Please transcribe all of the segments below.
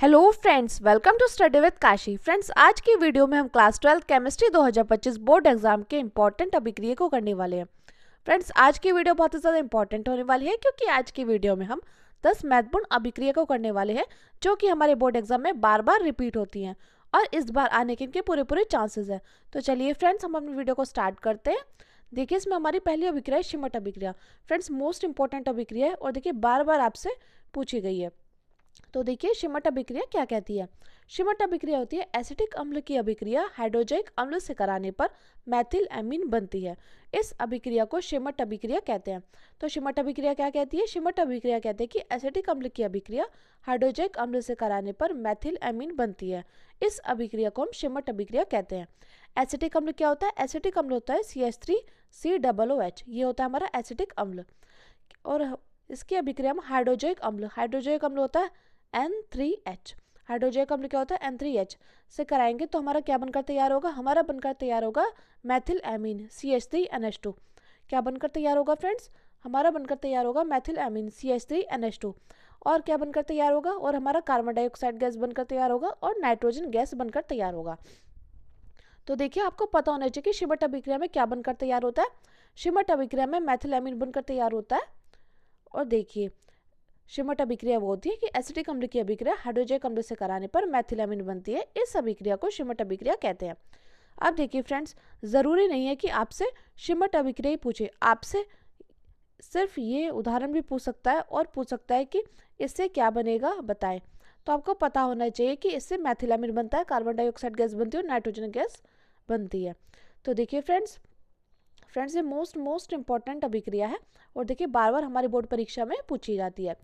Hello friends, welcome to study with Kashi. Friends, आज की video में हम क्लास 12 केमिस्ट्री 2025 बोर्ड एग्जाम के इंपॉर्टेंट अभिक्रिया को करने वाले हैं। फ्रेंड्स, आज की वीडियो बहुत ही ज़्यादा इंपॉर्टेंट होने वाली है क्योंकि आज की वीडियो में हम 10 महत्वपूर्ण अभिक्रिया को करने वाले हैं जो कि हमारे बोर्ड एग्जाम में बार बार रिपीट होती हैं और इस बार आने के इनके पूरे पूरे चांसेस हैं। तो चलिए फ्रेंड्स, हम अपनी वीडियो को स्टार्ट करते हैं। देखिए, इसमें हमारी पहली अभिक्रिया है शिमट अभिक्रिया। फ्रेंड्स, मोस्ट इंपॉर्टेंट अभिक्रिया है और देखिए बार बार आपसे पूछी गई है। तो देखिए शिमट अभिक्रिया क्या कहती है। शिमट अभिक्रिया होती है एसिटिक अम्ल की अभिक्रिया हाइड्रोजनिक अम्ल से कराने पर मैथिल एमीन बनती है। इस अभिक्रिया को शिमट अभिक्रिया कहते हैं। तो शिमट अभिक्रिया क्या कहती है? शिमट अभिक्रिया कहते हैं कि एसिटिक अम्ल की अभिक्रिया हाइड्रोजनिक अम्ल से कराने पर मैथिल एमीन बनती है। इस अभिक्रिया को हम शिमट अभिक्रिया कहते हैं। एसिटिक अम्ल क्या होता है? एसिटिक अम्ल होता है CH3COOH। ये होता है हमारा एसिटिक अम्ल। और इसकी अभिक्रिया में हाइड्रोजनिक अम्ल होता है N3H। हाइड्रोजनिक अम्ल क्या होता है? N3H से कराएंगे तो हमारा क्या बनकर तैयार होगा? हमारा बनकर तैयार होगा मैथिल एमीन CH3NH2। क्या बनकर तैयार होगा फ्रेंड्स? हमारा बनकर तैयार होगा मैथिल एमीन CH3NH2। और क्या बनकर तैयार होगा? और हमारा कार्बन डाइऑक्साइड गैस बनकर तैयार होगा और नाइट्रोजन गैस बनकर तैयार होगा। तो देखिए, आपको पता होना चाहिए कि शिमट अभिक्रिया में क्या बनकर तैयार होता है। शिमट अभिक्रिया में मैथिल एमीन बनकर तैयार होता है। और देखिए, शिमट अभिक्रिया वो होती है कि एसिटिक अम्ल की अभिक्रिया हाइड्रोजनिक अम्ल से कराने पर मैथिलामीन बनती है। इस अभिक्रिया को शिमट अभिक्रिया कहते हैं। अब देखिए फ्रेंड्स, ज़रूरी नहीं है कि आपसे शिमट अभिक्रिया ही पूछे, आपसे सिर्फ ये उदाहरण भी पूछ सकता है और पूछ सकता है कि इससे क्या बनेगा बताएं। तो आपको पता होना चाहिए कि इससे मैथिलामीन बनता है, कार्बन डाइऑक्साइड गैस बनती है और नाइट्रोजन गैस बनती है। तो देखिए फ्रेंड्स, ये मोस्ट इंपॉर्टेंट अभिक्रिया है और देखिए बार बार हमारे बोर्ड परीक्षा में पूछी जाती है।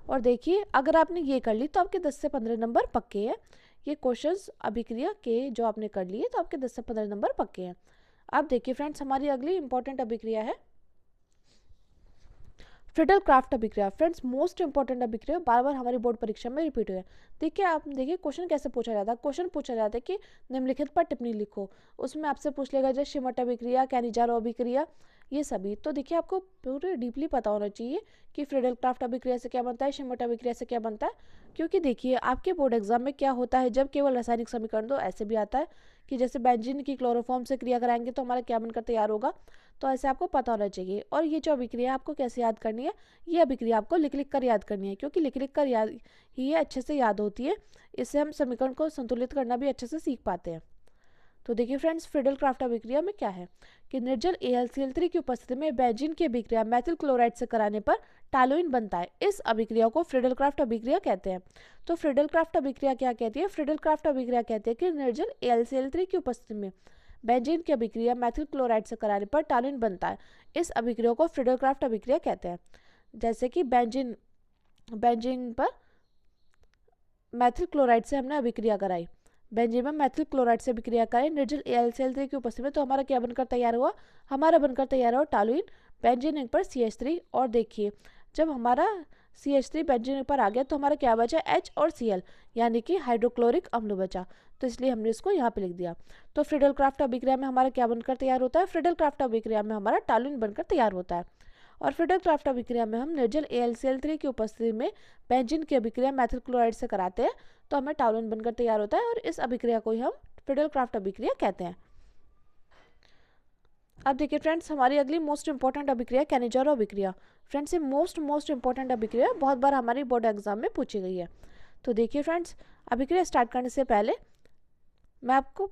और देखिए, अगर आपने ये कर ली तो आपके 10 से 15 नंबर पक्के हैं। ये क्वेश्चंस अभिक्रिया के जो आपने कर लिए तो आपके 10 से 15 नंबर पक्के हैं। अब देखिए फ्रेंड्स, हमारी अगली इंपॉर्टेंट अभिक्रिया है फ्रिडल क्राफ्ट अभिक्रिया। फ्रेंड्स, मोस्ट इंपॉर्टेंट अभिक्रिया, बार बार हमारी बोर्ड परीक्षा में रिपीट हुई है। देखिए, आप देखिए क्वेश्चन कैसे पूछा जाता है। क्वेश्चन पूछा जाता है कि निम्नलिखित पर टिप्पणी लिखो। उसमें आपसे पूछ लेगा जैसे शिमट अभिक्रिया, कैनिजारो अभिक्रिया, ये सभी। तो देखिए, आपको पूरे डीपली पता होना चाहिए कि फ्रिडल क्राफ्ट अभिक्रिया से क्या बनता है, शिमट अभिक्रिया से क्या बनता है। क्योंकि देखिए, आपके बोर्ड एग्जाम में क्या होता है, जब केवल रासायनिक समीकरण तो ऐसे भी आता है कि जैसे बेंजीन की क्लोरोफॉर्म से क्रिया कराएंगे तो हमारा क्या बनकर तैयार होगा। तो ऐसे आपको पता होना चाहिए। और ये जो अभिक्रिया आपको कैसे याद करनी है, ये अभिक्रिया आपको लिख लिख कर याद करनी है, क्योंकि लिख लिख कर याद ही ये अच्छे से याद होती है। इससे हम समीकरण को संतुलित करना भी अच्छे से सीख पाते हैं। तो देखिए फ्रेंड्स, फ्रिडल क्राफ्ट अभिक्रिया में क्या है कि निर्जल AlCl3 की उपस्थिति में बेंजीन की अभिक्रिया मैथिल क्लोराइड से कराने पर टालुइन बनता है। इस अभिक्रिया को फ्रिडल क्राफ्ट अभिक्रिया कहते हैं। तो फ्रिडल क्राफ्ट अभिक्रिया क्या कहती है? फ्रिडल क्राफ्ट अभिक्रिया कहती है कि निर्जल AlCl3 की उपस्थिति में बेंजीन की अभिक्रिया मैथिल क्लोराइड से कराने पर टालुइन बनता है। इस अभिक्रिया को फ्रिडल क्राफ्ट अभिक्रिया कहते हैं। जैसे कि बेंजीन पर मैथिल क्लोराइड से हमने अभिक्रिया कराई, बेंजीन में मैथिल क्लोराइड से अभिक्रिया कराई निर्जल AlCl3 की उपस्थिति में, तो हमारा क्या बनकर तैयार हुआ? हमारा बनकर तैयार हुआ टालुइन। बेंजीन पर CH3। और देखिए, जब हमारा CH3 बेंजीन पर आ गया तो हमारा क्या बचा? H और Cl, यानी कि हाइड्रोक्लोरिक अम्ल बचा। तो इसलिए हमने इसको यहाँ पे लिख दिया। तो फ्रिडल क्राफ्ट अभिक्रिया में हमारा क्या बनकर तैयार होता है? फ्रिडल क्राफ्ट अभिक्रिया में हमारा टालुइन बनकर तैयार होता है। और फ्रिडल क्राफ्ट अभिक्रिया में हम निर्जल AlCl3 की उपस्थिति में बेंजीन की अभिक्रिया मैथिल क्लोराइड से कराते हैं तो हमें टालुइन बनकर तैयार होता है और इस अभिक्रिया को ही हम फ्रिडल क्राफ्ट अभिक्रिया कहते हैं। अब देखिए फ्रेंड्स, हमारी अगली मोस्ट इंपॉर्टेंट अभिक्रिया कैनिजारो अभिक्रिया। फ्रेंड्स, ये मोस्ट इंपॉर्टेंट अभिक्रिया बहुत बार हमारी बोर्ड एग्जाम में पूछी गई है। तो देखिए फ्रेंड्स, अभिक्रिया स्टार्ट करने से पहले मैं आपको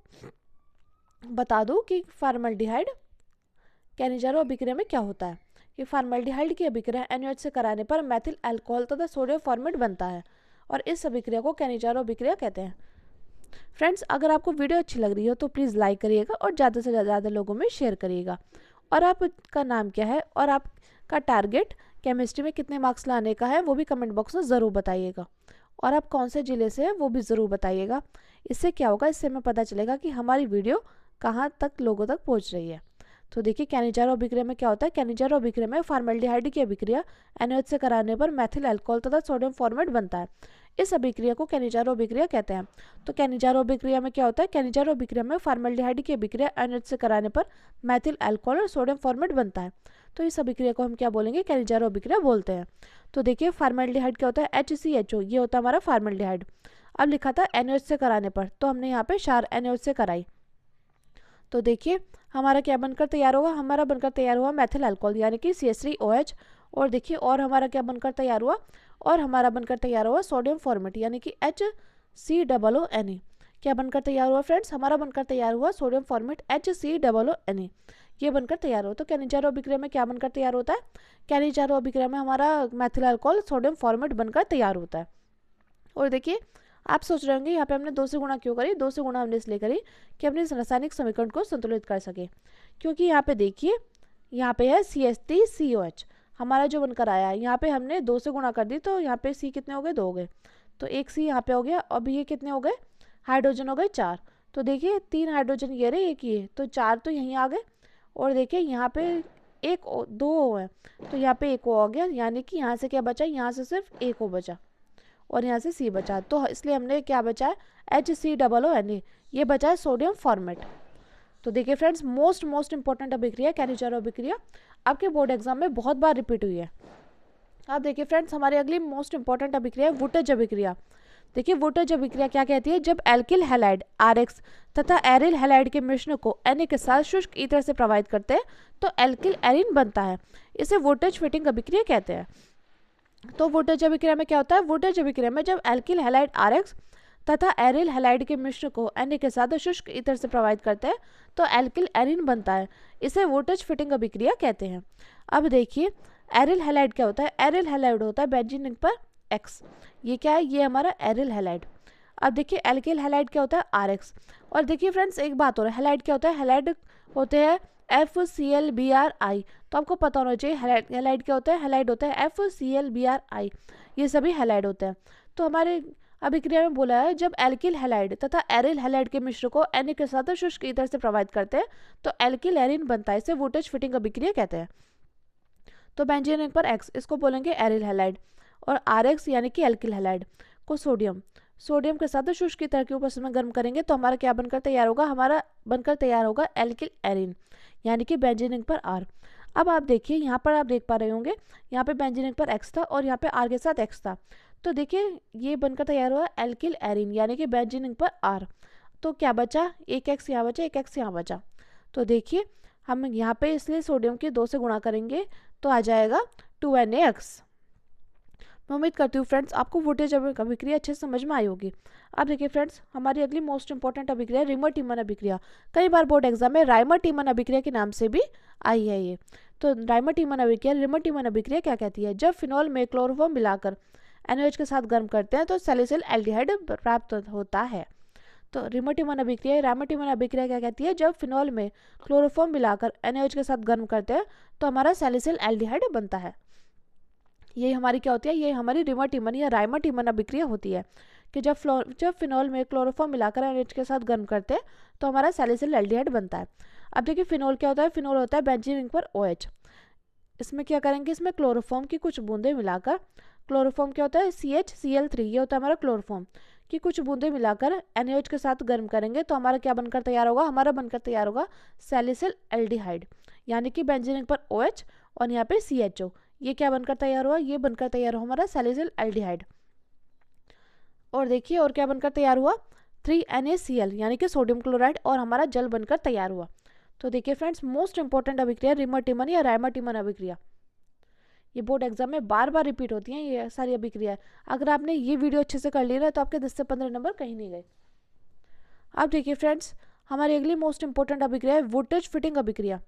बता दूं कि फॉर्मल्डिहाइड कैनिजारो अभिक्रिया में क्या होता है। कि फॉर्मल्डिहाइड की अभिक्रिया NaOH से कराने पर मैथिल अल्कोहल तथा सोडियम फॉर्मेट बनता है और इस अभिक्रिया को कैनिजारो अभिक्रिया कहते हैं। फ्रेंड्स, अगर आपको वीडियो अच्छी लग रही हो तो प्लीज़ लाइक करिएगा और ज़्यादा से ज़्यादा लोगों में शेयर करिएगा। और आपका नाम क्या है और आपका टारगेट केमिस्ट्री में कितने मार्क्स लाने का है वो भी कमेंट बॉक्स में ज़रूर बताइएगा। और आप कौन से ज़िले से हैं वो भी ज़रूर बताइएगा। इससे क्या होगा, इससे हमें पता चलेगा कि हमारी वीडियो कहाँ तक लोगों तक पहुँच रही है। तो देखिए, कैनिजारो अभिक्रिया में क्या होता है। कैनिजारो अभिक्रिया में फॉर्मल्डिहाइड की अभिक्रिया NaOH से कराने पर मैथिल अल्कोहल तथा सोडियम फॉर्मेट बनता है। इस अभिक्रिया को कैनिजारो अभिक्रिया कहते हैं। तो कैनिजारो अभिक्रिया में क्या होता है? कैनिजारो अभिक्रिया में फॉर्मल्डिहाइड की अभिक्रिया NaOH से कराने पर मैथिल अल्कोहल और सोडियम फॉर्मेट बनता है। तो इस अभिक्रिया को हम क्या बोलेंगे? कैनिजारो अभिक्रिया बोलते हैं। तो देखिए, फॉर्मल्डिहाइड क्या होता है? HCHO, ये होता है हमारा फॉर्मल्डिहाइड। अब लिखा था NaOH से कराने पर, तो हमने यहाँ पे क्षार NaOH से कराई। तो देखिए हमारा क्या बनकर तैयार होगा, हमारा बनकर तैयार हुआ मेथिल अल्कोहल यानी कि CH3OH। और देखिए और हमारा क्या बनकर तैयार हुआ, और हमारा बनकर तैयार हुआ सोडियम फॉर्मेट यानी कि HCOONA। क्या बनकर तैयार हुआ फ्रेंड्स, हमारा बनकर तैयार हुआ सोडियम फॉर्मेट HCOONA, ये बनकर तैयार हो। तो कैनिचारो अभिक्रिया में क्या बनकर तैयार होता है, कैनिचारो अभिक्रिया में हमारा मेथिल अल्कोहल सोडियम फॉर्मेट बनकर तैयार होता है। और देखिए आप सोच रहे होंगे यहाँ पे हमने 2 से गुणा क्यों करी, 2 से गुणा हमने इसलिए करी कि अपने इस रासायनिक समीकरण को संतुलित कर सके। क्योंकि यहाँ पे देखिए यहाँ पे है CH3COH हमारा जो बनकर आया है, यहाँ पे हमने 2 से गुणा कर दी तो यहाँ पे C कितने हो गए, 2 हो गए, तो एक C यहाँ पे हो गया। अब ये कितने हो गए, हाइड्रोजन हो गए 4। तो देखिए 3 हाइड्रोजन ये रहे, एक ये, तो 4 तो यहीं आ गए। और देखिए यहाँ पे 2 है, तो यहाँ पे 1 हो गया, यानी कि यहाँ से क्या बचा, यहाँ से सिर्फ 1 हो बचा और यहाँ से C बचा, तो इसलिए हमने क्या बचा है HCOONA, ये बचा है सोडियम फॉर्मेट। तो देखिए फ्रेंड्स मोस्ट इंपॉर्टेंट अभिक्रिया कैनिचारो अभिक्रिया आपके बोर्ड एग्जाम में बहुत बार रिपीट हुई है। अब देखिए फ्रेंड्स हमारी अगली मोस्ट इंपॉर्टेंट अभिक्रिया है वुटेज अभिक्रिया। देखिए वुटेज अभिक्रिया क्या कहती है, जब एल्किल हैलाइड RX तथा एरिल हैलाइड के मिश्रण को Na के साथ शुष्क ईथर से प्रवाहित करते हैं तो एल्किल एरिन बनता है, इसे वुटेज फिटिंग अभिक्रिया कहते हैं। तो वुटेज अभिक्रिया में क्या होता है, वुटेज अभिक्रिया में जब एल्किल हैलाइड RX तथा एरिल हैलाइड के मिश्रण को Na के साथ शुष्क ईथर से प्रवाहित करते हैं तो एल्किल एरिन बनता है, इसे वुटेज फिटिंग अभिक्रिया कहते हैं। अब देखिए एरिल हैलाइड क्या होता है, एरिल हैलाइड होता है बेंजीन रिंग पर X, ये क्या है, ये हमारा एरिल हैलाइड। अब देखिए एल्किल हैलाइड क्या होता है RX। और देखिए फ्रेंड्स एक बात हो रहा है, हैलाइड क्या होता है, हैलाइड होते हैं FClBrI, तो आपको पता होना चाहिए हैलाइड क्या होता है, हैलाइड होता है FClBrI, ये सभी हैलाइड होते हैं। तो हमारे अभिक्रिया में बोला है जब एल्किल हैलाइड तथा एरिल हैलाइड के मिश्र को Na के साथ शुष्क ईथर से प्रवाहित करते हैं तो एल्किल एरिन बनता है, इसे वुटेज फिटिंग अभिक्रिया कहते हैं। तो बेंजीन रिंग पर X इसको बोलेंगे एरिल हैलाइड, और RX यानी कि एल्किल हैलाइड को सोडियम के साथ शुष्क ईथर के ऊपर में गर्म करेंगे तो हमारा क्या बनकर तैयार होगा, हमारा बनकर तैयार होगा एल्किल एरिन यानी कि बेंजीन रिंग पर R। अब आप देखिए यहाँ पर आप देख पा रहे होंगे, यहाँ पे बेंजीन रिंग पर X था और यहाँ पे R के साथ X था, तो देखिए ये बनकर तैयार हुआ एल्किल एरिन यानी कि बेंजीन रिंग पर R। तो क्या बचा, एक X यहाँ बचा, एक X यहाँ बचा। तो देखिए हम यहाँ पे इसलिए सोडियम के 2 से गुणा करेंगे तो आ जाएगा 2NaX। मैं उम्मीद करती हूँ फ्रेंड्स आपको वुटेज अभिक्रिया अच्छे से समझ में आई होगी। अब देखिए फ्रेंड्स हमारी अगली मोस्ट इंपॉर्टेंट अभिक्रिया रिमर टीमन अभिक्रिया। कई बार बोर्ड एग्जाम में राइमर टीमन अभिक्रिया के नाम से भी आई है ये। तो राइमर टीमन अभिक्रिया, रिमर टीमन अभिक्रिया क्या कहती है, जब फिनॉल में क्लोरोफॉर्म मिलाकर NaOH के साथ गर्म करते हैं तो सैलिसिल एल्डिहाइड प्राप्त होता है। तो रिमर टीमन अभिक्रिया, राइमर टीमन अभिक्रिया क्या कहती है, जब फिनॉल में क्लोरोफॉर्म मिलाकर NaOH के साथ गर्म करते हैं तो हमारा सैलिसिल एल्डिहाइड बनता है। ये हमारी क्या होती है, ये हमारी रिमर टीमन या राइमर टीमन अभिक्रिया होती है कि जब फिनॉल में क्लोरोफॉर्म मिलाकर NaOH के साथ गर्म करते हैं तो हमारा सैलिसिल एल्डिहाइड बनता है। अब देखिए फिनॉल क्या होता है, फिनॉल होता है बेंजीन रिंग पर OH। इसमें क्या करेंगे, इसमें क्लोरोफॉर्म की कुछ बूंदें मिलाकर, क्लोरोफॉर्म क्या होता है CHCl3, ये होता है हमारा क्लोरोफॉर्म की कुछ बूंदें मिलाकर NaOH के साथ गर्म करेंगे तो हमारा क्या बनकर तैयार होगा, हमारा बनकर तैयार होगा सैलिसिल एल्डिहाइड यानी कि बेंजीन रिंग पर OH और यहाँ पे CHO, ये क्या बनकर तैयार हुआ, ये बनकर तैयार हुआ हमारा सैलिसिल एल्डिहाइड। और देखिए और क्या बनकर तैयार हुआ 3NaCl यानी कि सोडियम क्लोराइड, और हमारा जल बनकर तैयार हुआ। तो देखिए फ्रेंड्स मोस्ट इंपॉर्टेंट अभिक्रिया रिमर टीमन या राइमर टीमन अभिक्रिया, ये बोर्ड एग्जाम में बार बार रिपीट होती हैं ये सारी अभिक्रिया। अगर आपने ये वीडियो अच्छे से कर लिया तो आपके 10 से 15 नंबर कहीं नहीं गए। अब देखिए फ्रेंड्स हमारी अगली मोस्ट इंपॉर्टेंट अभिक्रिया है वुटेज फिटिंग अभिक्रिया।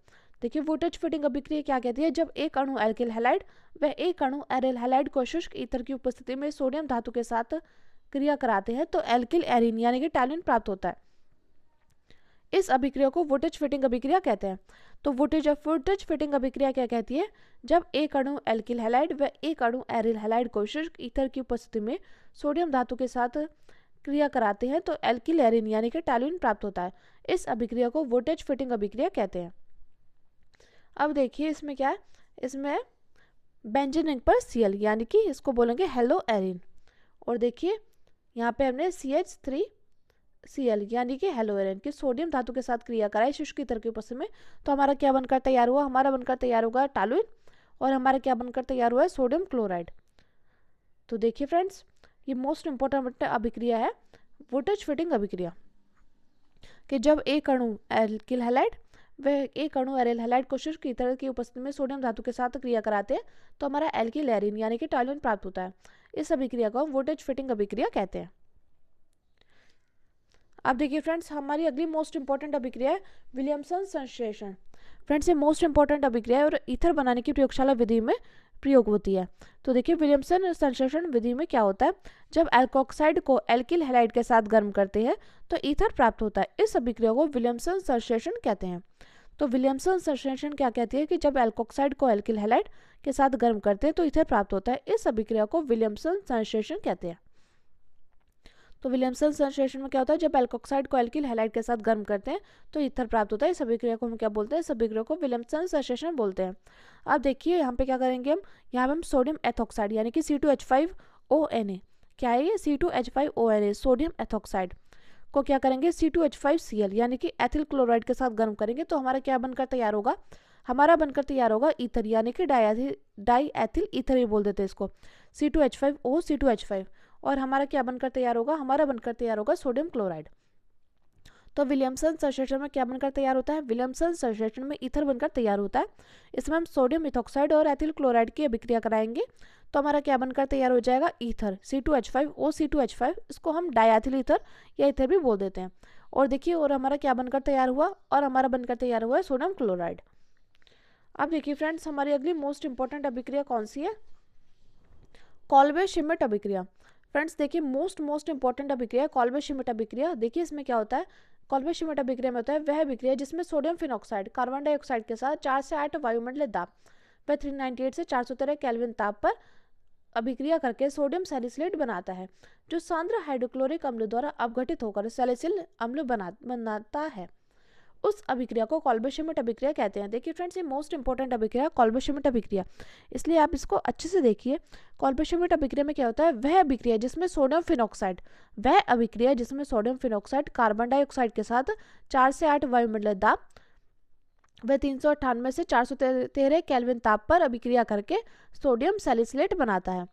देखिए वुटेज फिटिंग अभिक्रिया क्या कहती है, जब एक अणु एल्किल हैलाइड व एक अणु एरिल हैलाइड को शुष्क ईथर की उपस्थिति में सोडियम धातु के साथ क्रिया कराते हैं तो एल्किल एरिन यानी कि टैलिन प्राप्त होता है। इस अभिक्रिया को वुटेज फिटिंग अभिक्रिया कहते हैं। तो वुटेज फिटिंग अभिक्रिया क्या कहती है, जब एक अणु एल्किल हैलाइड व एक अणु एरिल हैलाइड को शुष्क ईथर की उपस्थिति में सोडियम धातु के साथ क्रिया कराते हैं तो एल्किल एरिन यानी कि टैलिन प्राप्त होता है। इस अभिक्रिया को वुटेज फिटिंग अभिक्रिया कहते हैं। अब देखिए इसमें क्या है, इसमें बेंजीन रिंग पर Cl यानी कि इसको बोलेंगे हेलो एरिन, और देखिए यहाँ पे हमने CH3Cl यानी कि हेलो एरिन की सोडियम धातु के साथ क्रिया कराई शुष्क ईथर के उपस्थिति में तो हमारा क्या बनकर तैयार हुआ, हमारा बनकर तैयार होगा टॉलुइन, और हमारा क्या बनकर तैयार हुआ है सोडियम क्लोराइड। तो देखिए फ्रेंड्स ये मोस्ट इंपॉर्टेंट अभिक्रिया है वोल्टेज फिटिंग अभिक्रिया, कि जब एक अणु एल्किल हैलाइड व एक अणु एरिल हैलाइड को शुष्क ईथर की उपस्थिति में सोडियम धातु के साथ क्रिया कराते हैं तो हमारा एल्किल एरिन यानी कि टॉल्यूएन प्राप्त होता है। इस अभिक्रिया को हम वोल्टेज फिटिंग अभिक्रिया कहते हैं। अब देखिए फ्रेंड्स, हमारी अगली मोस्ट इंपॉर्टेंट अभिक्रिया है विलियमसन संश्लेषण। फ्रेंड्स, ये मोस्ट इंपॉर्टेंट अभिक्रिया है और ईथर बनाने की प्रयोगशाला विधि में प्रयोग होती है। तो देखिए विलियमसन संश्लेषण विधि में क्या होता है, जब एल्कोक्साइड को एल्किल हैलाइड के साथ गर्म करते हैं तो ईथर प्राप्त होता है। इस अभिक्रिया को विलियमसन संश्लेषण कहते हैं। तो विलियमसन संश्लेषण क्या कहती है कि जब एल्कोक्साइड को एल्किल हैलाइड के साथ गर्म करते हैं तो ईथर प्राप्त होता है। इस अभिक्रिया को विलियमसन संश्लेषण कहते हैं। तो विलियमसन संश्लेषण में क्या होता है, जब एल्कोक्साइड को एल्किल हैलाइड के साथ गर्म करते हैं तो ईथर प्राप्त होता है। इस अभिक्रिया को हम क्या बोलते हैं, इस अभिक्रिया को विलियमसन संश्लेषण बोलते हैं। अब देखिए यहाँ पे क्या करेंगे हम, यहाँ पे हम सोडियम एथोक्साइड यानी कि C2H5ONa, क्या है ये C2H5ONa सोडियम एथोक्साइड को क्या करेंगे C2H5Cl यानी कि एथिल क्लोराइड के साथ गर्म करेंगे तो हमारा क्या बनकर तैयार होगा, हमारा बनकर तैयार होगा ईथर यानी कि डाई एथिल ईथर ही बोल देते हैं इसको, C2H5O C2H5, और हमारा क्या बनकर तैयार होगा, हमारा बनकर तैयार होगा सोडियम क्लोराइड। तो विलियमसन संश्लेषण में क्या बनकर तैयार होता है, विलियमसन संश्लेषण में ईथर बनकर तैयार होता है। इसमें हम सोडियम इथोक्साइड और एथिल क्लोराइड की अभिक्रिया कराएंगे तो हमारा क्या बनकर तैयार हो जाएगा ईथर C2H5O C2H5, इसको हम डायथिल ईथर या ईथर भी बोल देते हैं। और देखिए और हमारा क्या बनकर तैयार हुआ, और हमारा बनकर तैयार हुआ है सोडियम क्लोराइड। अब देखिए फ्रेंड्स, हमारी अगली मोस्ट इंपॉर्टेंट अभिक्रिया कौन सी है, कॉल्वे श्मिट अभिक्रिया। फ्रेंड्स देखिए मोस्ट इंपॉर्टेंट अभिक्रिया कॉल्वे श्मिट अभिक्रिया। देखिए इसमें क्या होता है, कॉल्वे श्मिट अभिक्रिया में होता है वह अभिक्रिया जिसमें सोडियम फिनॉक्साइड कार्बन डाइऑक्साइड के साथ 4 से 8 वायुमंडलीय दाब व 398 से 413 केल्विन ताप पर अभिक्रिया करके सोडियम सैलिसिलेट बनाता है, जो सांद्र हाइड्रोक्लोरिक अम्ल द्वारा अपघटित होकर सैलिसिल अम्ल बनाता है। उस अभिक्रिया को कॉल्वे श्मिट अभिक्रिया कहते हैं। देखिए फ्रेंड्स, ये मोस्ट इंपॉर्टेंट अभिक्रिया कॉल्वे श्मिट अभिक्रिया, इसलिए आप इसको अच्छे से देखिए। कॉल्वे श्मिट अभिक्रिया में क्या होता है, वह अभिक्रिया जिसमें सोडियम फिनॉक्साइड कार्बन डाइऑक्साइड के साथ 4 से 8 वायुमंडलीय दाब व 398 से 413 केल्विन ताप पर अभिक्रिया करके सोडियम सैलिसिलेट बनाता है।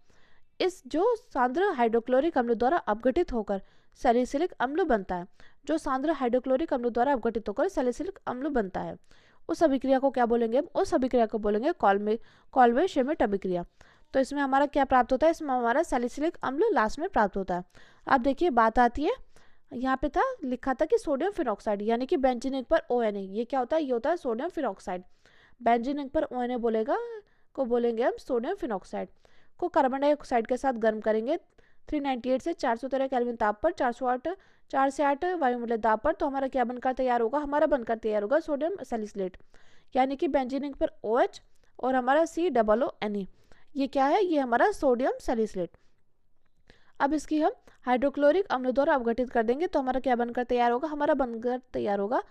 इस जो सांद्र हाइड्रोक्लोरिक अम्ल द्वारा अपघटित होकर सैलिसिलिक अम्ल बनता है, जो सांद्र हाइड्रोक्लोरिक अम्ल द्वारा अपघटित होकर सैलिसिलिक अम्ल बनता है, उस अभिक्रिया को क्या बोलेंगे, उस अभिक्रिया को बोलेंगे कॉल्वे श्मिट अभिक्रिया। तो इसमें हमारा क्या प्राप्त होता है, इसमें हमारा सैलिसिलिक अम्ल लास्ट में प्राप्त होता है। अब देखिए बात आती है, यहाँ पे था लिखा था कि सोडियम फिनॉक्साइड यानी कि बेंजीन पर ONa, ये क्या होता है, ये होता है सोडियम फिनॉक्साइड। बेंजीन पर ONa बोलेंगे हम सोडियम फिनॉक्साइड को कार्बन डाइऑक्साइड के साथ गर्म करेंगे 398 से 413 केल्विन ताप पर 4 से 8 वायुमंडलीय दाब पर, तो हमारा क्या बनकर तैयार होगा, हमारा बनकर तैयार होगा सोडियम सैलिसिलेट यानी कि बेंजीन पर OH और हमारा COONa, ये क्या है, ये हमारा सोडियम सैलिसिलेट। अब इसकी हम हाइड्रोक्लोरिक अम्ल द्वारा अपघटित कर देंगे तो हमारा क्या बनकर तैयार होगा, हमारा बनकर तैयार होगा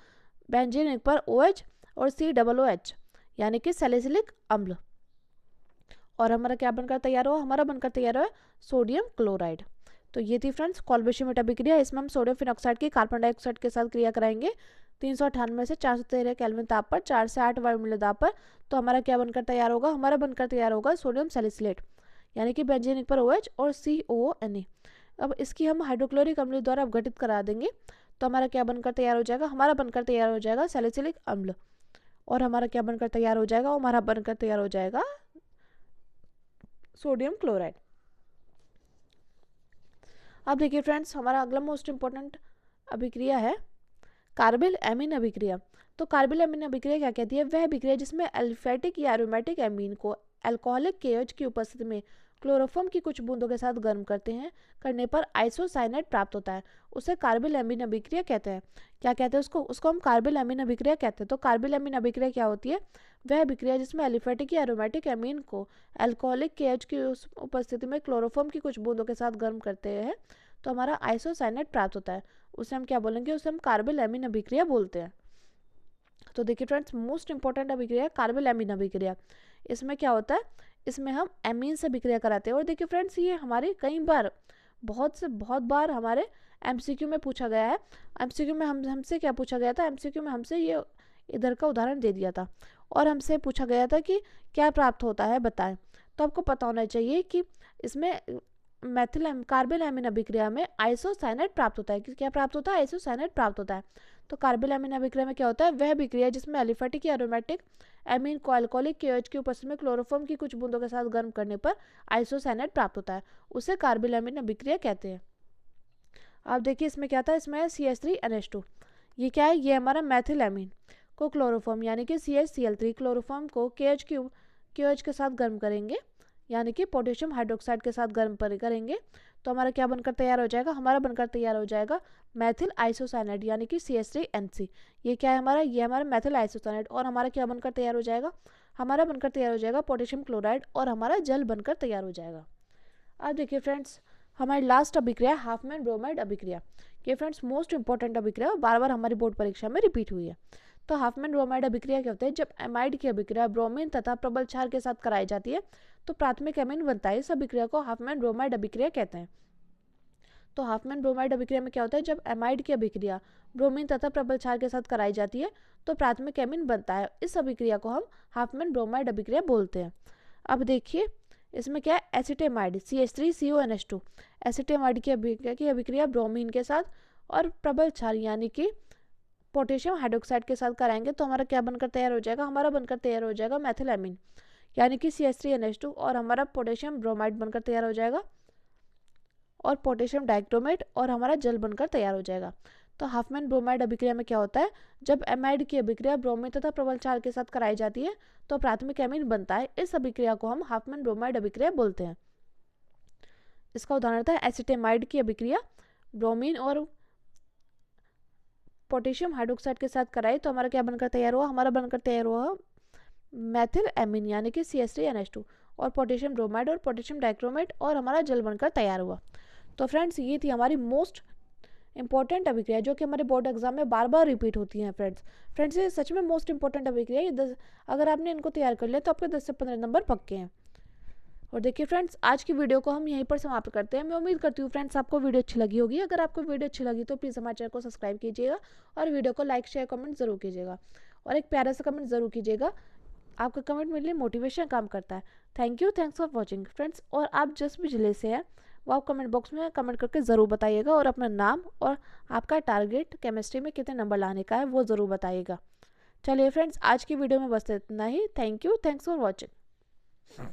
बेंजीन पर OH और COOH यानी कि सैलिसिलिक अम्ल, और हमारा क्या बनकर तैयार हुआ, हमारा बनकर तैयार हुआ सोडियम क्लोराइड। तो ये थी फ्रेंड्स कॉल्वे श्मिट अभिक्रिया। इसमें हम सोडियम फिनॉक्साइड की कार्बन डाइऑक्साइड के साथ क्रिया कराएंगे 398 से 413 केल्विन ताप पर 4 से 8 वायुमंडलीय दाब पर, तो हमारा क्या बनकर तैयार होगा, हमारा बनकर तैयार होगा सोडियम सैलिसिलेट यानी कि बेंजीन पर OH और COONa। अब इसकी हम हाइड्रोक्लोरिक अम्ल द्वारा अपघटित करा देंगे तो हमारा क्या बनकर तैयार हो जाएगा, हमारा बनकर तैयार हो जाएगा सैलिसिलिक अम्ल, और हमारा क्या बनकर तैयार हो जाएगा, हमारा बनकर तैयार हो जाएगा सोडियम क्लोराइड। अब देखिए फ्रेंड्स, हमारा अगला मोस्ट इंपॉर्टेंट अभिक्रिया है कार्बिल एमीन अभिक्रिया। तो कार्बिल एमीन अभिक्रिया क्या कहती है, वह अभिक्रिया जिसमें एल्फेटिक या एरोमेटिक एमीन को अल्कोहलिक KOH की उपस्थिति में क्लोरोफॉर्म की कुछ बूंदों के साथ गर्म करने पर आइसोसाइनेट प्राप्त होता है, उसे कार्बिल एमीन अभिक्रिया कहते हैं। क्या कहते हैं उसको हम कार्बिल एमीन अभिक्रिया कहते हैं। तो कार्बिल एमीन अभिक्रिया क्या होती है, वह अभिक्रिया जिसमें एलिफेटिक या एरोमेटिक एमीन को अल्कोहलिक KOH की उपस्थिति में क्लोरोफॉर्म की कुछ बूंदों के साथ गर्म करते हैं तो हमारा आइसोसाइनेट प्राप्त होता है, उसे हम क्या बोलेंगे, उसे हम कार्बिल एमीन अभिक्रिया बोलते हैं। तो देखिए फ्रेंड्स, मोस्ट इंपॉर्टेंट अभिक्रिया कार्बिल एमीन अभिक्रिया। इसमें क्या होता है, इसमें हम एमीन से अभिक्रिया कराते हैं। और देखिए फ्रेंड्स, ये हमारे कई बार बहुत बार हमारे MCQ में पूछा गया है। MCQ में हमसे क्या पूछा गया था, MCQ में हमसे ये इधर का उदाहरण दे दिया था और हमसे पूछा गया था कि क्या प्राप्त होता है बताएं। तो आपको पता होना चाहिए कि इसमें मेथिल कार्बिल एमीन अभिक्रिया में आइसोसाइनेट प्राप्त होता है। क्या प्राप्त होता है? आइसोसाइनेट प्राप्त होता है। तो कार्बिल एमीन अभिक्रिया में क्या होता है? वह अभिक्रिया जिसमें एलिफेटिक या एरोमेटिक एमीन को अल्कोहलिक KOH की उपस्थिति में क्लोरोफॉर्म की कुछ बूंदों के साथ गर्म करने पर आइसोसाइनेट प्राप्त होता है, उसे कार्बिल एमीन अभिक्रिया कहते हैं। अब देखिए इसमें क्या था, इसमें CH3NH2, ये क्या है? ये हमारा मेथिल एमीन को क्लोरोफॉर्म यानी कि CHCl3 क्लोरोफॉर्म को KOH के साथ गर्म करेंगे, यानी कि पोटेशियम हाइड्रोक्साइड के साथ गर्म करेंगे, तो हमारा क्या बनकर तैयार हो जाएगा? हमारा बनकर तैयार हो जाएगा मेथिल आइसोसाइनेट यानी कि CH3NC। ये क्या है हमारा? ये हमारा मेथिल आइसोसाइनेट। और हमारा क्या बनकर तैयार हो जाएगा? हमारा बनकर तैयार हो जाएगा पोटेशियम क्लोराइड, और हमारा जल बनकर तैयार हो जाएगा। अब देखिए फ्रेंड्स, हमारी लास्ट अभिक्रिया हाफमैन ब्रोमाइड अभिक्रिया। ये फ्रेंड्स मोस्ट इंपॉर्टेंट अभिक्रिया, बार बार हमारी बोर्ड परीक्षा में रिपीट हुई है। तो हाफमैन ब्रोमाइड अभिक्रिया क्या होता है? जब एमाइड की अभिक्रिया ब्रोमीन तथा प्रबल क्षार के साथ कराई जाती है तो प्राथमिक एमीन बनता है। इस अभिक्रिया को हाफमैन ब्रोमाइड अभिक्रिया कहते हैं। तो हाफमैन ब्रोमाइड अभिक्रिया में क्या होता है? जब एमाइड की अभिक्रिया ब्रोमीन तथा प्रबल क्षार के साथ कराई जाती है तो प्राथमिक एमीन बनता है। इस अभिक्रिया को हम हाफमैन ब्रोमाइड अभिक्रिया बोलते हैं। अब देखिए इसमें क्या है? एसिटेमाइड CH3CONH2, एसिटेमाइड की अभिक्रिया ब्रोमीन के साथ और प्रबल क्षार यानी कि पोटेशियम हाइड्रोक्साइड के साथ कराएंगे तो हमारा क्या बनकर तैयार हो जाएगा? हमारा बनकर तैयार हो जाएगा मेथिल एमीन यानी कि CH3NH2, और हमारा पोटेशियम ब्रोमाइड बनकर तैयार हो जाएगा और पोटेशियम डाइक्रोमेट, और हमारा जल बनकर तैयार हो जाएगा। तो हाफमैन ब्रोमाइड अभिक्रिया में क्या होता है? जब एमाइड की अभिक्रिया ब्रोमीन तथा प्रबल क्षार के साथ कराई जाती है तो प्राथमिक एमीन बनता है। इस अभिक्रिया को हम हाफमैन ब्रोमाइड अभिक्रिया बोलते हैं। इसका उदाहरण था एसिटेमाइड की अभिक्रिया ब्रोमीन और पोटेशियम हाइड्रोक्साइड के साथ कराई तो हमारा क्या बनकर तैयार हुआ? हमारा बनकर तैयार हुआ मेथिल एमीन यानी कि CH3NH2 और पोटेशियम ब्रोमाइड और पोटेशियम डाइक्रोमेट, और हमारा जल बनकर तैयार हुआ। तो फ्रेंड्स ये थी हमारी मोस्ट इंपॉर्टेंट अभिक्रिया जो कि हमारे बोर्ड एग्जाम में बार बार रिपीट होती हैं। फ्रेंड्स ये सच में मोस्ट इंपॉर्टेंट अभिक्रिया, ये अगर आपने इनको तैयार कर लिया तो आपके 10 से 15 नंबर पक्के हैं। और देखिए फ्रेंड्स, आज की वीडियो को हम यहीं पर समाप्त करते हैं। मैं उम्मीद करती हूँ फ्रेंड्स आपको वीडियो अच्छी लगी होगी। अगर आपको वीडियो अच्छी लगी तो प्लीज़ हमारे चैनल को सब्सक्राइब कीजिएगा और वीडियो को लाइक शेयर कमेंट जरूर कीजिएगा, और एक प्यारा सा कमेंट जरूर कीजिएगा। आपका कमेंट मेरे लिए मोटिवेशन काम करता है। Thank you, thanks for watching friends. और आप जिस भी ज़िले से हैं वो आप कमेंट बॉक्स में कमेंट करके ज़रूर बताइएगा, और अपना नाम और आपका टारगेट केमिस्ट्री में कितने नंबर लाने का है वो ज़रूर बताइएगा। चलिए फ्रेंड्स, आज की वीडियो में बस इतना ही। Thank you, thanks for watching.